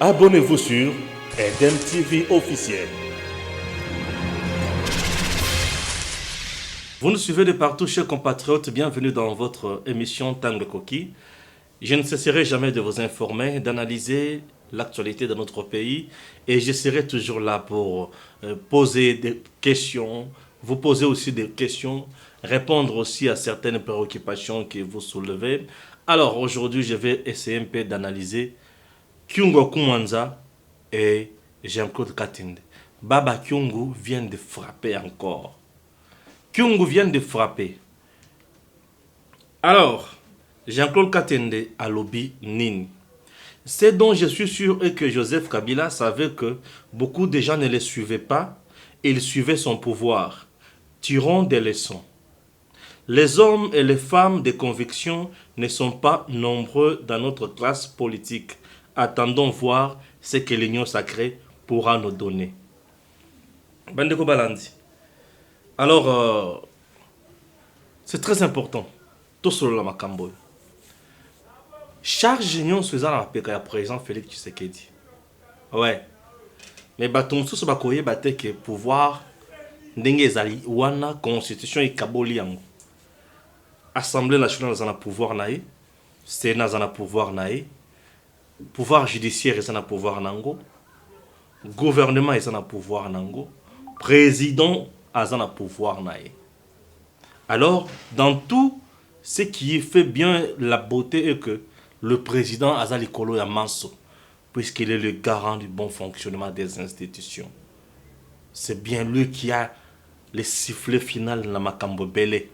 Abonnez-vous sur Eden TV officiel. Vous nous suivez de partout, chers compatriotes. Bienvenue dans votre émission Tango Koki. Je ne cesserai jamais de vous informer, d'analyser l'actualité de notre pays et je serai toujours là pour poser des questions, vous poser aussi des questions, répondre aussi à certaines préoccupations que vous soulevez. Alors aujourd'hui, je vais essayer un peu d'analyser Kyungo Koumanza et Jean-Claude Katende. Baba Kyungo vient de frapper encore. Kyungo vient de frapper. Alors, Jean-Claude Katende a lobby Nini. C'est dont je suis sûr et que Joseph Kabila savait que beaucoup de gens ne le suivaient pas. Il suivait son pouvoir. Tirons des leçons. Les hommes et les femmes de conviction ne sont pas nombreux dans notre classe politique. Attendons voir ce que l'union sacrée pourra nous donner. Bandeko Balandi. Alors, c'est très important. Tout sur la Makambo. Charge union faisant la paix à présent Félix Tshisekedi. Ouais. Mais baton sous ba koye batte que pouvoir ndenge ezali wana constitution ikaboli yango. Assemblée nationale dans un pouvoir naïe, Sénat dans un pouvoir naïe, pouvoir judiciaire dans un pouvoir nango, gouvernement dans un pouvoir nango, président dans un pouvoir naïe. Alors, dans tout ce qui fait bien la beauté est que le président Azali Kolo Yamanso, puisqu'il est le garant du bon fonctionnement des institutions. C'est bien lui qui a le sifflet final dans Makambo Belé.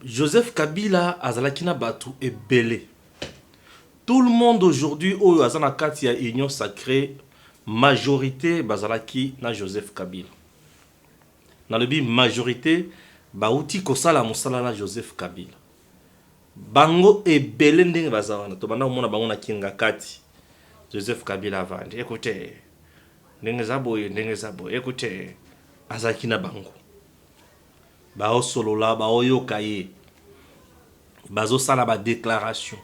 Joseph Kabila Azalakina Batu est belé. Tout le monde aujourd'hui, au Azanakati a union sacrée, majorité Bazalaki na Joseph Kabila. Dans le but majorité, Bauti Kosala Moussala na Joseph Kabila. Bango est belé ndenge bazawana. Tobanda umona bango na kinga kati. Joseph Kabila vandi. Écoutez, ndenge zaboye. Écoutez, Azalakina bango. Bao solola, bao yokaye, bazo sala ba déclaration.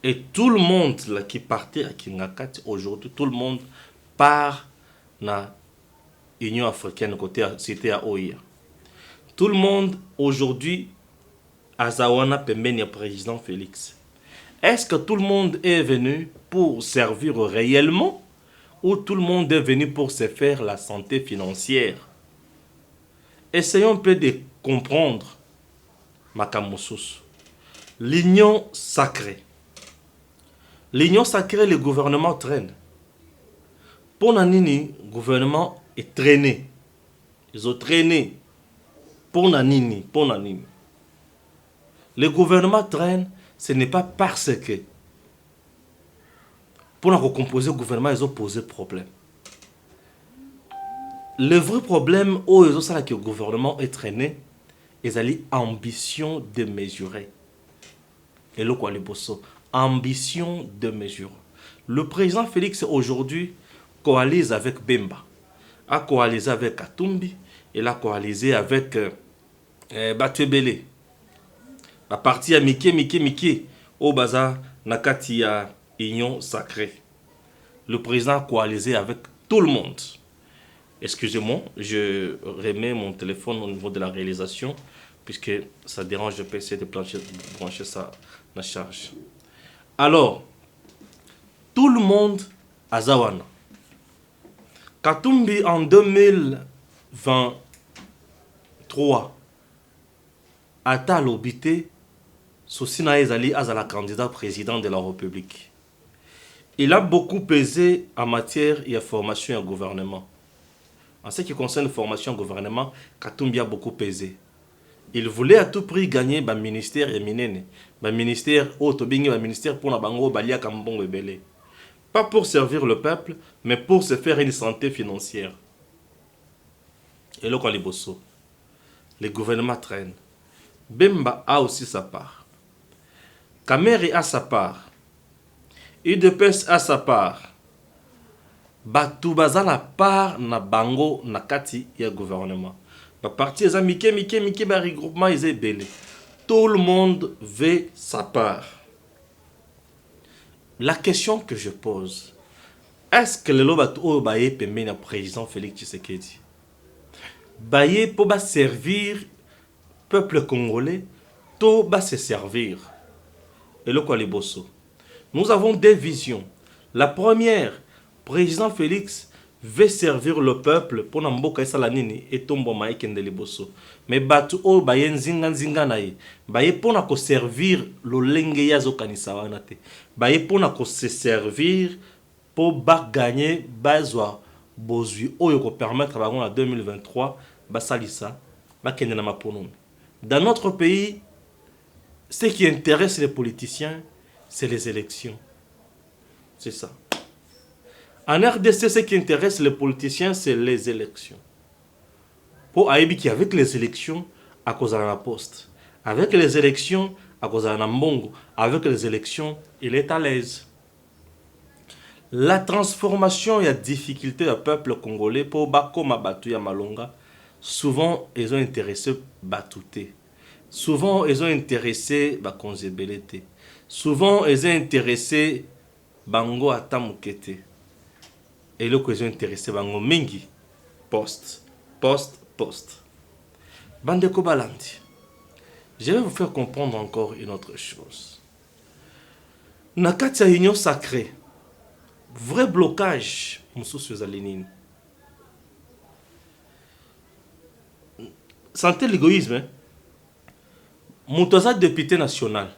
Et tout le monde là qui partait à Kingakati aujourd'hui, tout le monde part na Union africaine côté cité à Oya. Tout le monde aujourd'hui Azawana pembeni président Félix. Est-ce que tout le monde est venu pour servir réellement ou tout le monde est venu pour se faire la santé financière? Essayons un peu de comprendre Makamousous. L'union sacrée. L'union sacrée, le gouvernement traîne. Pour Nanini, le gouvernement est traîné. Ils ont traîné. Pour Nanini. Le gouvernement traîne, ce n'est pas parce que pour recomposer le gouvernement, ils ont posé problème. Le vrai problème, où le gouvernement est traîné, ils ont ambition de mesurer. Et le quoi le bosso, ambition de mesurer. Le président Félix aujourd'hui coalise avec Bemba, a coalisé avec Katumbi, il a coalisé avec Batebele. La partie à Miki, au bazar, Nakati ya Union sacrée. Le président a coalisé avec tout le monde. Excusez-moi, je remets mon téléphone au niveau de la réalisation, puisque ça dérange le PC de brancher ça la charge. Alors, tout le monde à Zawana. Katumbi en 2023 a l'obité Sosina Ezali Azala candidat président de la République. Il a beaucoup pesé en matière de formation et de gouvernement. En ce qui concerne la formation au gouvernement, Katumbi a beaucoup pesé. Il voulait à tout prix gagner le ministère et le ministère pour la bango balia kambongo belé. Pas pour servir le peuple, mais pour se faire une santé financière. Et là, le gouvernement traîne. Bemba a aussi sa part. Kameri a sa part. UDPS a sa part. Batu baza la part na bango na kati ya gouvernement. Ba parti eza mike ba regroupement belé. Tout le monde veut sa part. La question que je pose, est-ce que le lobat au baye permet le président Félix Tshisekedi baye pour servir peuple congolais, tout va se servir. Et le quoi les bosso. Nous avons deux visions. La première, président Félix veut servir le peuple pour n'amboka esa la nini et tombo maïkende les bosso. Mais batu o baye nzinga nzinga na ye. Baye pour na ko servir lo lenge yazo kanisa wana te. Baye pour na ko se servir pour ba gagner bazwa bozui oyo ko permettre bango en 2023 basalisa bakende na maponomi. Dans notre pays, ce qui intéresse les politiciens, c'est les élections. C'est ça. En RDC, ce qui intéresse les politiciens, c'est les élections. Pour Aïbiki, avec les élections, à cause de la poste. Avec les élections, à cause de la mbongo. Avec les élections, il est à l'aise. La transformation et la difficulté du peuple congolais pour Bakoma Batuya Malonga, souvent, ils ont intéressé Batouté. Souvent, ils ont intéressé Bakonzebelete. Souvent, ils ont intéressé Bango Atamukete. Et là, ils ont intéressé Bango Mingi. Poste. Bandeko Balandi. Je vais vous faire comprendre encore une autre chose. Nakatia Union Sacrée. Vrai blocage. Moussous Zalinine. Sentez l'égoïsme, hein? Moutoza député national.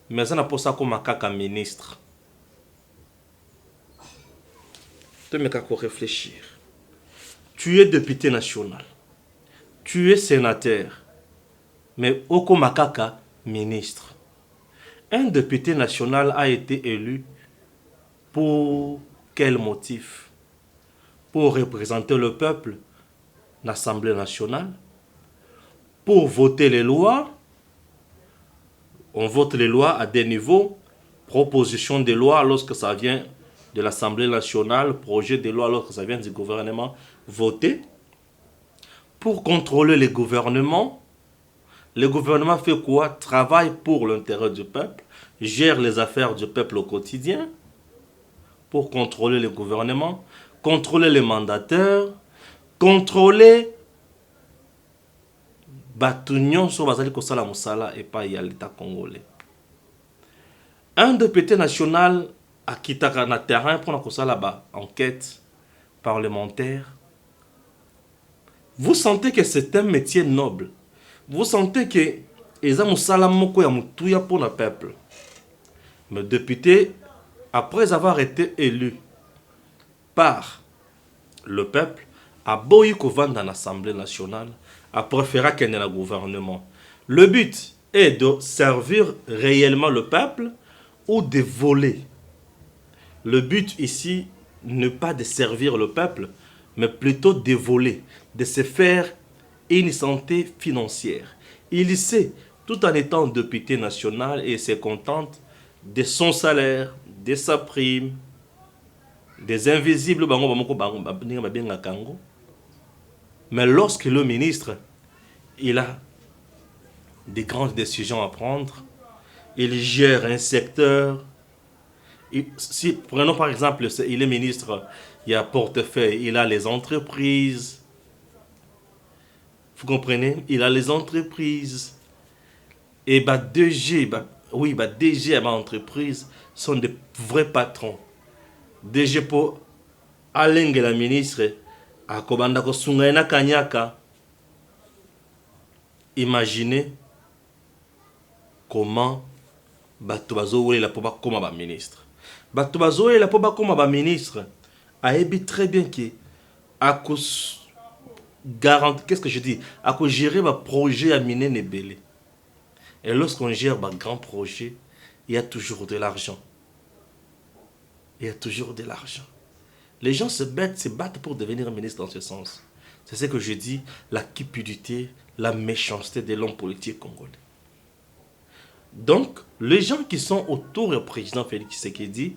Mais ça n'a pas ça comme un ministre. Tu me qu'à réfléchir. Tu es député national. Tu es sénateur. Mais au makaka ministre. Un député national a été élu pour quel motif? Pour représenter le peuple dans l'Assemblée nationale. Pour voter les lois. On vote les lois à des niveaux. Proposition de loi lorsque ça vient de l'Assemblée nationale. Projet de loi lorsque ça vient du gouvernement. Voter. Pour contrôler les gouvernements. Le gouvernement fait quoi? Travaille pour l'intérêt du peuple. Gère les affaires du peuple au quotidien. Pour contrôler le gouvernement. Contrôler les mandataires. Contrôler Batunion sur Bazali Kosala Moussala et pas l'État congolais. Un député national a quitté le terrain pour une enquête parlementaire. Vous sentez que c'est un métier noble. Vous sentez que Eza Moussala Moko ya Moutuya pour le peuple. Mais le député, après avoir été élu par le peuple, a beau y vendre dans l'Assemblée nationale, a préféré qu'il y ait un gouvernement. Le but est de servir réellement le peuple ou de voler. Le but ici n'est pas de servir le peuple, mais plutôt de voler, de se faire une santé financière. Il sait, tout en étant député national, et se contente de son salaire, de sa prime, des invisibles. Mais lorsque le ministre, il a des grandes décisions à prendre, il gère un secteur. Si, prenons par exemple, il est ministre, il a portefeuille, il a les entreprises. Vous comprenez? Il a les entreprises. Et DG, DG à ma entreprise sont des vrais patrons. DG pour Aleng la ministre, à Kobandako Sungaina Kanyaka. Imaginez comment Batubazo la poba comme ba ministre. Batubazo la poba comme ba ministre a ébi très bien que à cause garantir, qu'est-ce que je dis, à cause gérer un projet à miner Nebele. Et lorsqu'on gère un grand projet, il y a toujours de l'argent. Il y a toujours de l'argent. Les gens se battent pour devenir ministre dans ce sens. C'est ce que je dis, la cupidité, la méchanceté de l'homme politique congolais. Donc, les gens qui sont autour du président Félix Tshisekedi,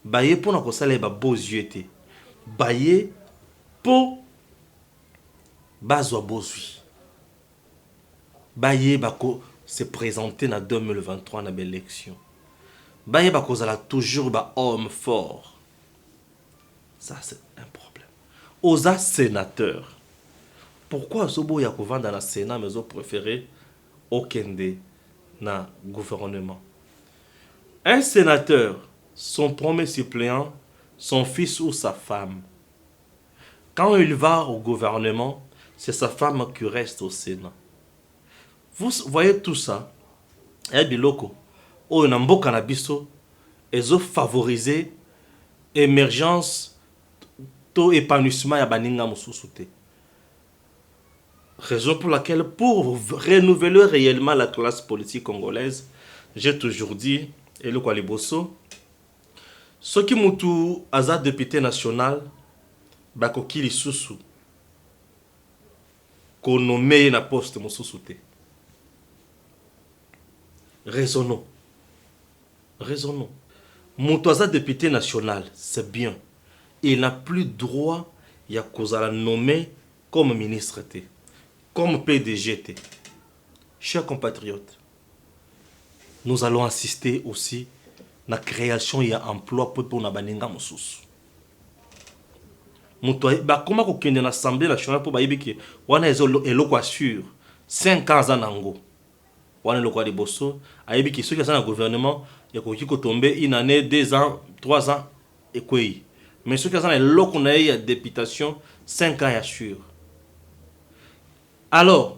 baillé pour nous conseiller ba beaux yeux, baillé pour bazwa beaux yeux, baillé bako se présenter en 2023 dans l'élection, bayeba kozala toujours ba homme fort. Ça c'est un problème. Oza sénateur. Pourquoi Zobo Yakovan dans la Sénat mais ont préféré Okende na gouvernement? Un sénateur, son premier suppléant, son fils ou sa femme. Quand il va au gouvernement, c'est sa femme qui reste au Sénat. Vous voyez tout ça. Et biloko, o nambo canabiso, ils ont favorisé l'émergence, to épanouissement ya baninga mususute. Raison pour laquelle, pour renouveler réellement la classe politique congolaise, j'ai toujours dit, et le Kwaliboso, ceux qui mutu aza député national, bakoki lisusu, qu'on nomme na poste mususute. Raisonnons. Raisonnons. Moutouaza député national, c'est bien. Il n'a plus droit à la nommer comme ministre, comme PDG. Chers compatriotes, nous allons assister aussi à la création et à l'emploi pour la baninga moussous. Comment qu'on ait l'Assemblée nationale pour que on ait sûr 5 ans en Ango. On a le quoi de bosso, aïbi qui ceux qui sont dans le gouvernement, il y a tomber une année, 2 ans, 3 ans, et quoi. Mais ceux qui sont dans le qu'on a eu députation, 5 ans est sûr. Alors,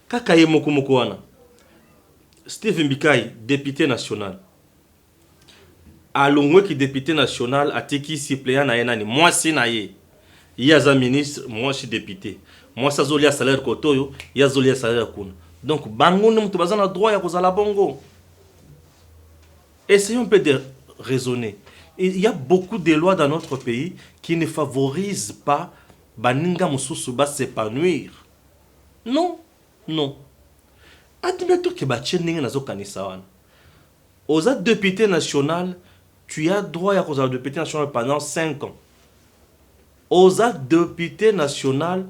Kakaye Mokumokouana, Stephen Bikai, député national. Alongwe qui député national, a teki suppléant na yenani. Moi c'est naïe. Il y a un ministre, moi je suis député. Moi ça zolia salaire kotoyo, il y a zolia salaire kuna. Donc, bango nous avons le droit à la bongo. Essayons un peu de raisonner. Il y a beaucoup de lois dans notre pays qui ne favorisent pas baninga mususuba s'épanouir. Non, non. Admettons que Bachenninga nazo kanisa wana. Aux députés national, tu as droit à cause député national pendant 5 ans. Aux députés national,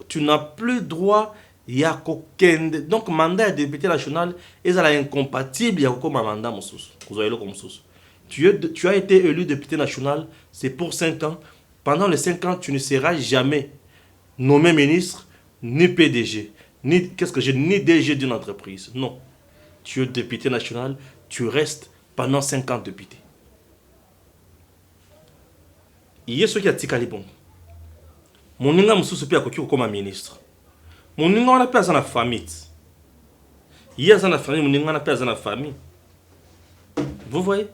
tu n'as plus droit. Donc, mandat de député national est incompatible avec le mandat. Tu as été élu député national, c'est pour 5 ans. Pendant les 5 ans, tu ne seras jamais nommé ministre, ni PDG, ni DG d'une entreprise. Non. Tu es député national, tu restes pendant 5 ans député. Il y a ce qui a dit Kalibon. Mon ninga moussou a comme ministre. Mon ninga on a pas dans la famille. Il y a dans la famille, mon ninga on a pas dans la famille. Vous voyez,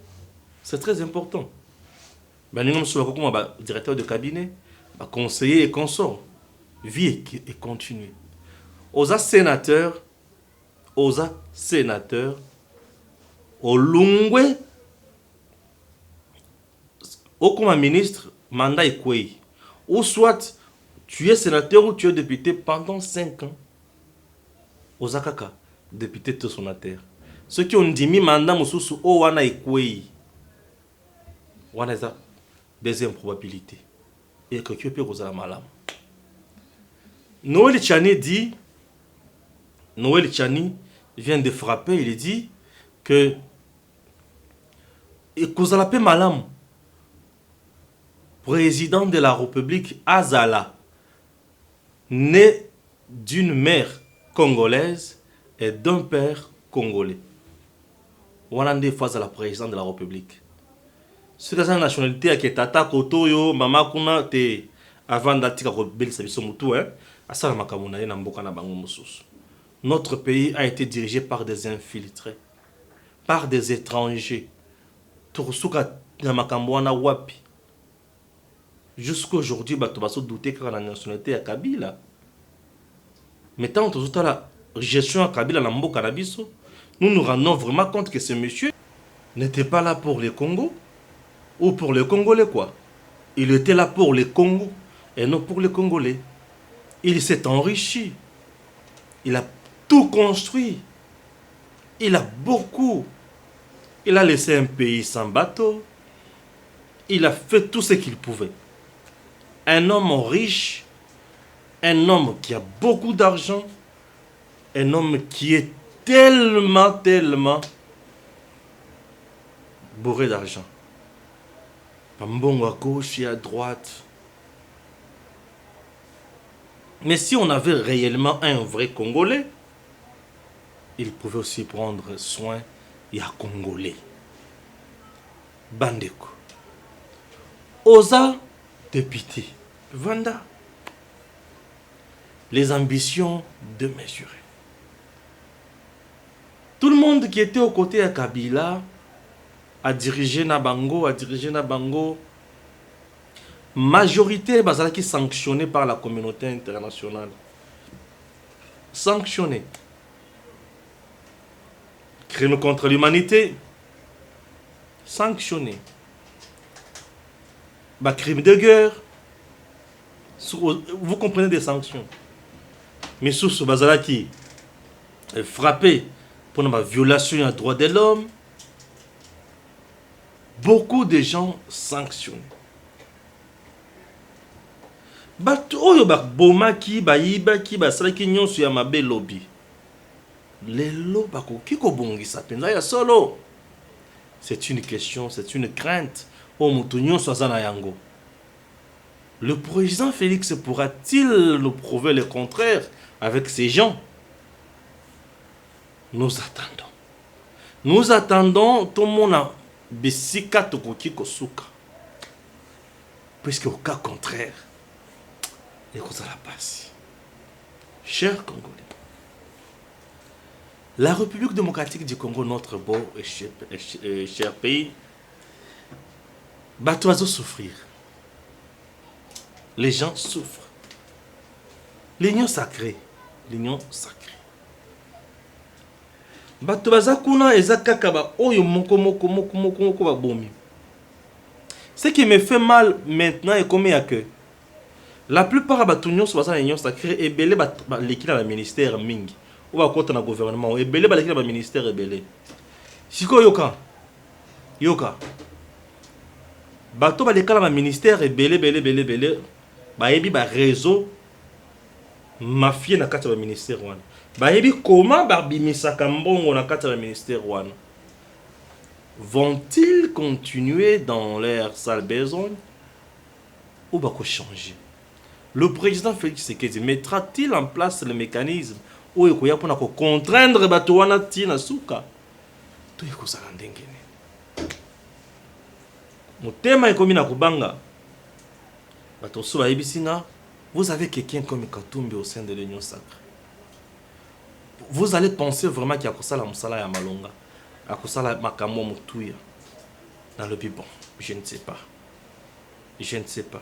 c'est très important. Ben ninga moussou comme directeur de cabinet, conseiller et consort, vie et continue. Aux sénateurs, au Lungwe, au comme ministre, mandat est quoi? Ou soit tu es sénateur ou tu es député pendant 5 ans. Aux Akaka, député de sénateur. Ceux qui ont dit mi mandat mususu o wana est quoi? Wana ça deuxième probabilité. Et que tu peux causer la malam. Noël Tchani dit, Noël Tchani vient de frapper, il dit que et cause la paix malam. Président de la République Azala, né d'une mère congolaise et d'un père congolais. On a des fois à la présidente de la République. Ce que c'est la nationalité qui est tata kotoyo mama kuna te avant d'attira rebelle sa biso mutu hein asala makamuna ye na mboka na bango mususu. Notre pays a été dirigé par des infiltrés, par des étrangers. Turusuka na makambo wana wapi. Jusqu'aujourd'hui, tu vas se douter que la nationalité est Kabila. Mais tant que tu as la gestion à Kabila, nous nous rendons vraiment compte que ce monsieur n'était pas là pour les Congo ou pour les Congolais, quoi. Il était là pour les Congos et non pour les Congolais. Il s'est enrichi. Il a tout construit. Il a beaucoup. Il a laissé un pays sans bateau. Il a fait tout ce qu'il pouvait. Un homme riche, un homme qui a beaucoup d'argent, un homme qui est tellement bourré d'argent. Mbongo à gauche et à droite. Mais si on avait réellement un vrai Congolais, il pouvait aussi prendre soin et à Congolais. Bandeko. Osa, député. Vanda. Les ambitions démesurées. Tout le monde qui était aux côtés de Kabila a dirigé Nabango, Majorité qui sanctionnée par la communauté internationale. Sanctionnée. Crime contre l'humanité. Sanctionné. Crime de guerre. Vous comprenez des sanctions. Mais sous ce Bazalaki est frappé pour la violation des droits de l'homme. Beaucoup de gens sanctionnés. Oyo bomaki bayibaki basalaki nyonso ya mabe lobby. Lelo bakoki kobongisa penza ya solo. C'est une question, c'est une crainte. O mutu nyonso aza na yango. Le président Félix pourra-t-il nous prouver le contraire avec ces gens? Nous attendons. Nous attendons tout le monde a bisika tokoki kosuka. Puisque au cas contraire, il y a la passe. Chers Congolais, la République démocratique du Congo, notre beau et cher pays, va souffrir. Les gens souffrent. L'union sacrée. L'union sacrée. Ce qui me fait mal maintenant est combien que la plupart de l'union sacrée est belé l'équipe dans le ministère mingi ou à côté dans le gouvernement est belé l'équipe dans le ministère est belé. Siko yoka bato ba l'équipe dans le ministère est belé ba yebi ba réseau mafia na kati ya ministère wana. Bayebi comment babimisaka mbongo na kati ya ministère wana. Vont-ils continuer dans leur sale besogne ou bako changer? Le président Félix Tshisekedi mettra-t-il en place le mécanisme où il y a pour contraindre bato wana tina suka? To ekozala ndenge nini? Motema ekomi na kubanga. Bato so bayebisinga, vous avez quelqu'un comme Katumbi au sein de l'Union sacrée. Vous allez penser vraiment qu'il y a Kosala Moussala ya Malonga, à Kosala Makamo Moutouya. Dans le bon, je ne sais pas. Je ne sais pas.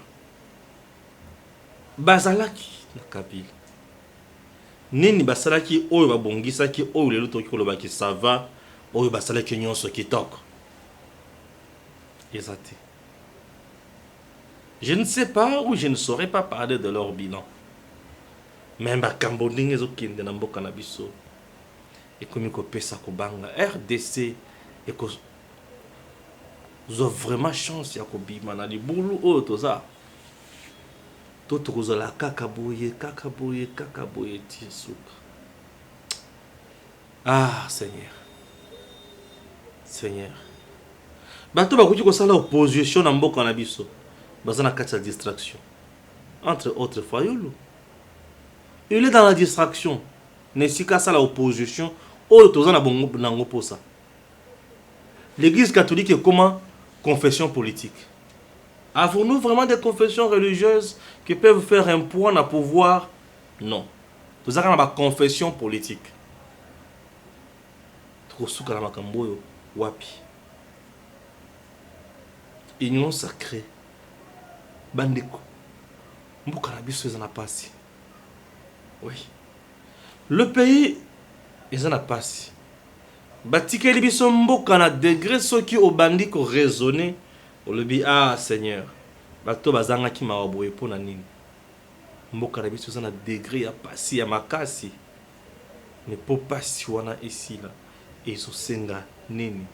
Bazalaki na Kabila. Nini basalaki oyo babongisaki oyo lelo toki kolobaki ça va, oyo basalaki nyonso kitoko. Ezati. Je ne sais pas ou je ne saurais pas parler de leur bilan. Même à Cambodge, ils ont quitté na mboka na biso. Et comme ils kopesa kobanga RDC et que ils ont vraiment chance ya kobima na libulu o toza. Toto kozala kakaboye tisuka. Ah Seigneur. Seigneur. Bato bakuti kosala opposition na mboka na biso. Bazana kati ya distraction. Entre autres Fayulu. Il est dans la distraction. Nesika ça la opposition. Oh, toza na bongo nango posa. L'église catholique est comment? Confession politique. Avons-nous vraiment des confessions religieuses qui peuvent faire un point à pouvoir? Non. Nous avons une confession politique. Trosuka na makamboyo wapi. Union sacrée. Bandeko. Mbuka na biso ezana pasi. Oui. Le pays ezana pasi. Batikeli biso mboka na degré soki obandi ko raisonner olobi ah Seigneur. Bato bazanga ki mawaboye pona nini. Mboka na biso ezana degré ya pasi ya makasi. Ne po pasi wana ici là. Ezo senga nini.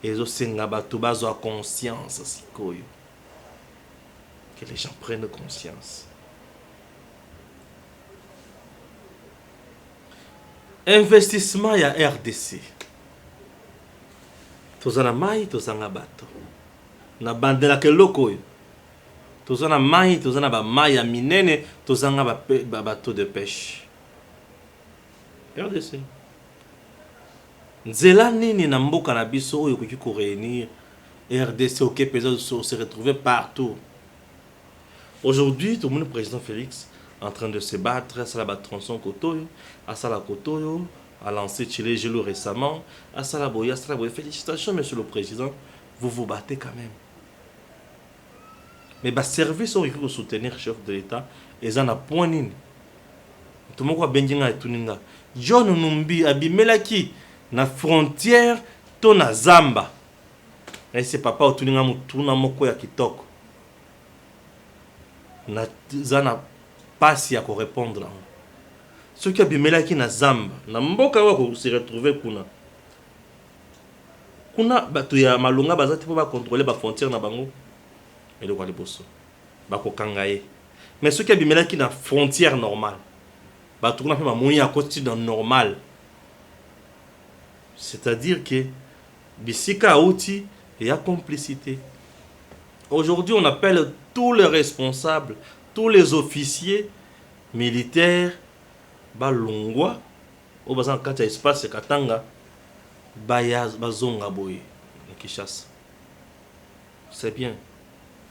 Ezo senga bato bazo a conscience sikoyo. Que les gens prennent conscience. Investissement ya RDC. tozana mai tozanga bato na bandela keloko tozana mai tozana ba mai ya minene tozanga ba bateau de pêche RDC nzela nini na mboka na biso oyo koki ko réunir RDC OK peut se retrouver partout. Aujourd'hui tout le monde président Félix en train de se battre à la tronçon Kotoyo à Sala Kotoyo a lancé Chile Gelo récemment à Salaboya. Félicitations monsieur le président, vous vous battez quand même. Mais bah service au pour soutenir le chef de l'État et ça n'a point nini. Tout le monde va benjinga et tuninga. John Numbi abimelaki na frontière to na Zamba. Et c'est papa au tuninga mutuna moko ya kitoko. Na zana pasi ya ko répondre. Ceux qui abimelaki na Zamba, na mboka wako se retrouver kuna. Kuna batu ya malonga bazati po ba contrôler ba frontière na bango. Et le Waliboso. Bako kangaye. Mais ceux qui abimelaki na frontière normale. Batu kuna fait ma mouni à côté dans normal. C'est-à-dire que bisika outi il y a complicité. Aujourd'hui, on appelle tous les responsables, tous les officiers militaires balongwa au bazan kata espace katanga bayaz bazonga boye Kinshasa. C'est bien.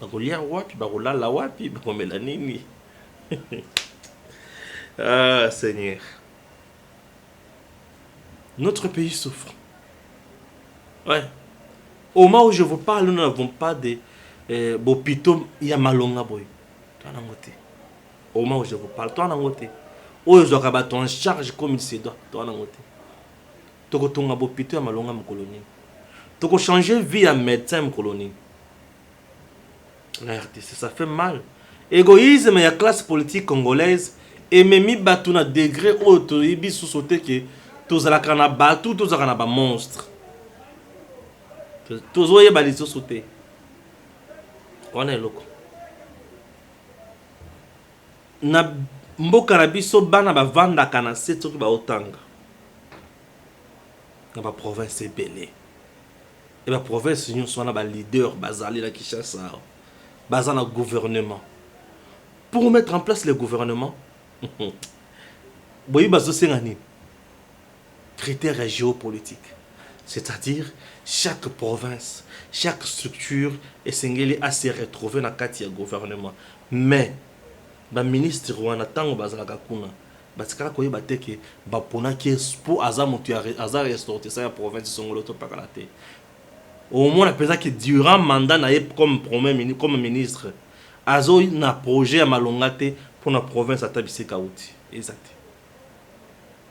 Bakolia wapi bakolala wapi bakomela nini. Ah Seigneur. Notre pays souffre. Ouais. Au moment où je vous parle, nous n'avons pas de bopito ya malonga boy. Toi na ngote. Au moment où je vous parle, toi na ngote. Oyo zoka ba en charge comme il se doit. Toi na ngote. Toko tonga bopito ya malonga mkoloni. Toko changer vie à médecin mkoloni. La RDC, ça fait mal. Égoïsme ya classe politique congolaise et même batu na degré auto ibi sous sauter que tozalaka na batu tozalaka na ba monstre. Tozoye baliso sauter. On est loko. Na mboka na biso bana bavanda kana seto ki ba otanga. Na ba province ebele. Et ba province nous sont na ba leader bazali la Kinshasa. Bazana gouvernement. Pour mettre en place le gouvernement, boyi bazo sengani. Critères géopolitiques. C'est-à-dire chaque province, chaque structure est singeli à se retrouver dans le gouvernement. Mais le ministre Rwanda tango bazalaka kuna batikala koyeba te ke bapona ki pour azamutu azar restauré ça la province songolo to pakalate. Au moins la que durant mandat na comme premier ministre comme ministre azo na projet à malongate pour la province atabiseka uti. Exact.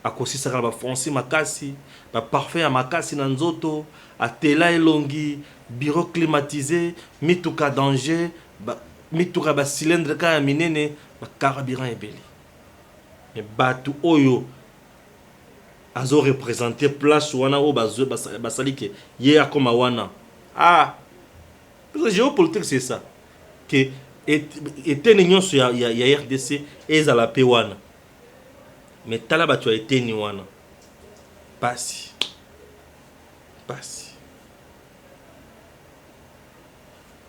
Akosi saka ba fonci makasi ba parfait ya makasi na nzoto atela elongi bureau climatisé mituka danger mituka ba cylindre ka minene ba carburant ebeli mais batu oyo azo représenter place wana o bazo basali ke ye akoma wana ah parce que géopolitique c'est ça que était n'ignon sur ya RDC ezala pe wana. Mais tala batu a été ni wana. Pasi.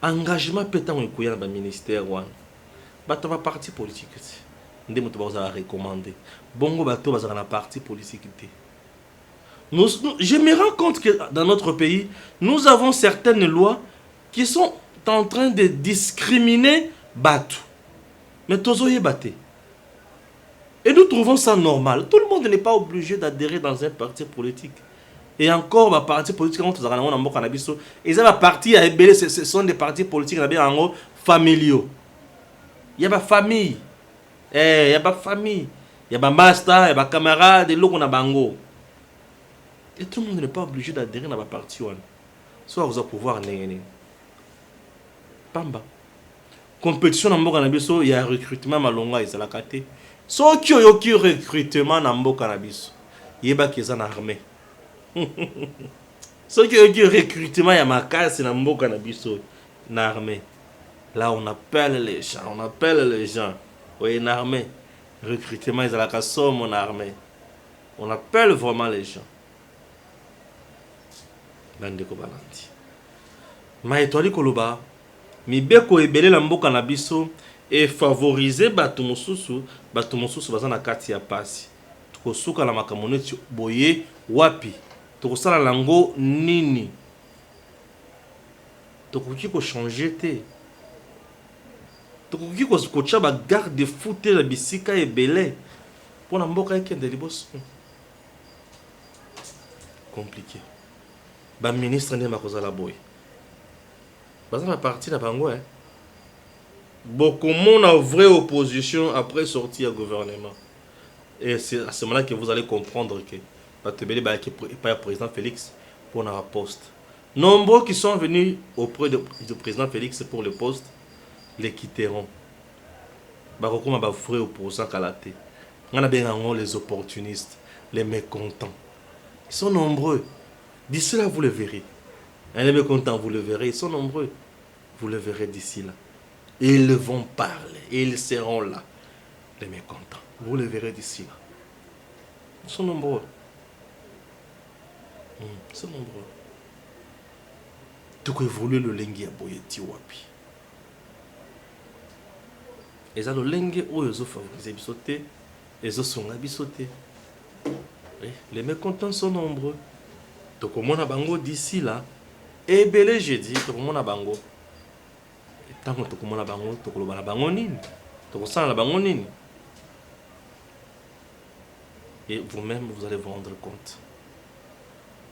Engagement pétant ekoya na ministère wana. Bato ba parti politique. Ndé moto ba za recommander. Bongo bato ba za na parti politique té. Je me rends compte que dans notre pays, nous avons certaines lois qui sont en train de discriminer Batu. Mais tozoye baté. Et nous trouvons ça normal. Tout le monde n'est pas obligé d'adhérer dans un parti politique. Et encore, ma parti politique, et ça, ma parti à Ebele, ce sont des partis politiques familiaux. Il y a ma famille. Il y a ma famille. Il y a ma master, il y a ma camarade, et l'autre, on a bango. Et tout le monde n'est pas obligé d'adhérer dans ma parti. Soit vous allez pouvoir néganer. Pamba. Compétition dans le il y a un recrutement malonga, ils ont la carte. So qui yoki recrutement na mboka na biso yeba keza na armée so qui yoki recrutement ya makasi na mboka na biso na armée là on appelle les gens oui na armée recrutement ils la kasomo na armée on appelle vraiment les gens bandeko balandi ma etwali koloba mibeko ebele na mboka na biso et favoriser bato mosusu baza na kati ya pasi tokosuka na makambo neti boye wapi tokosala lango nini tokoki ko changer te tokoki ko tcha ba garde fou te na bisika ebele pona mboka ekende liboso compliqué ba ministre ne makozala boye baza na parti na bango beaucoup monde a vraie opposition après sortir du gouvernement. Et c'est à ce moment-là que vous allez comprendre que Batebele ba qui pas président Félix pour un poste. Nombreux qui sont venus auprès du président Félix pour le poste les quitteront. Ba kokoma ba vrai opposant kalaté. On a bien les opportunistes, les mécontents. Ils sont nombreux. D'ici là vous le verrez. Les mécontents vous le verrez, ils sont nombreux. Vous le verrez d'ici là. Et ils vont parler. Et ils seront là. Les mécontents. Vous le verrez d'ici là. Ils sont nombreux. Ils sont nombreux. Tout évolue le lengue à boyeti wapi. Et ça le lengue où ils ont favorisé bisoté. Ils ont son bisoté. Les mécontents sont nombreux. Donc au moins à bango d'ici là. Et belé j'ai dit tout le monde à bango. Tant que tout le monde a bango, tout le monde a bango nini, tout le monde a bango nini. Et vous-même, vous allez vous rendre compte.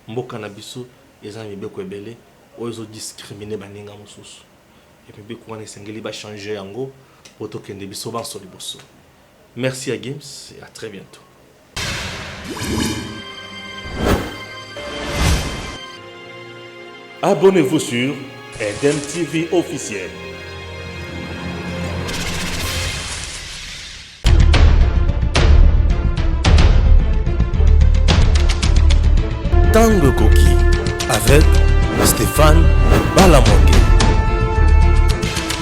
Mboka na biso, les gens mibeko ebele, ils ont discriminé baninga mususu. Et puis mibeko wana esengeli ba changer yango, poto kende biso ba so liboso. Merci à Games et à très bientôt. Abonnez-vous sur Eden TV officiel. Tango Koki avec Stéphane Balamoke.